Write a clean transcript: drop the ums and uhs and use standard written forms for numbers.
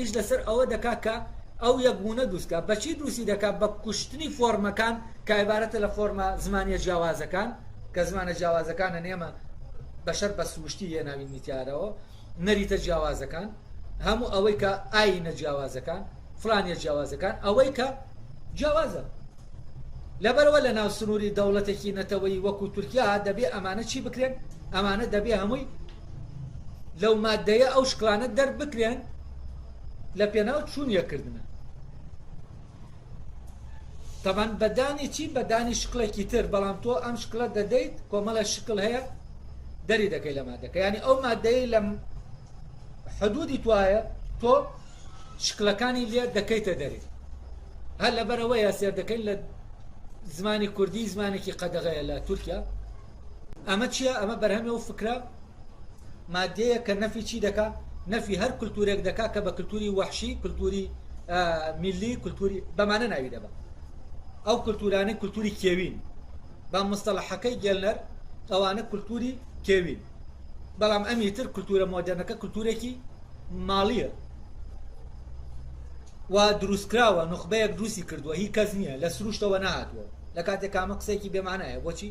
ئیش لەسەر ئەوە دەکا کە ئەو یەکبوونە دروستکە بەچی دروستی دەکات بە کوشتنی فۆرمەکان کە عیبارەتە لە فۆرمە زمانیە جیاوازەکان کە زمانە جیاوازەکانە نێمە بەشەر بە سروشتی هێناوین میتیارەوە نەریتە جیاوازەکان هەموو ئەوەی کە ئاینە جیاوازەکان فلانیە جیاوازەکان ئەوەی کە جیاوازە لەبەرەوە لە ناو سنووری دەوڵەتێکی نەتەوەی وەکو تورکیا دەبێ ئەمانە چی بکرێن ئەمانە دەبێ هەمووی لەو مادەیە ئەو شکلانە دەربکرێن لە پێناو چوونیەکردنە تەمان بەدانی چی بەدانی شکلێکی تر بەڵام تۆ ئەم شکلە دەدەیت کۆمەڵە شکل هەیە دەری دەکەی لە مادەکە ینی ئەو مادەی لە حدودی توایە تۆ شکلەکانی لێ دەکەیتە دەری هەر لەبەرەوەیە سێر دەکەین لە زمانی کوردی زمانێکی قەدەغەیە لە تورکیا ئەمە چییە ئەمە بەرهەمێ و فکرە مادەیە کە نەفی چی دەکا نەفی هەر کولتورێک دەکا کە بە کولتوری وەحشی کولتوری میلی کولتوری بەمانە ناوی دەبە ئەو کولتورانەی کولتوری کێوین با مستەڵەحەکەی گێلنەر ئەوانە کولتوری کێوین بەڵام ئەمی تر کولتورە مۆدرنەکە کولتورێکی ماڵیە و دروستکراوە نخبەیەک دروستی کردووە هی کەس نییە لە سروشتەوە نهاتووە لە کاتێک کامە قسێکی بێمانایە بۆچی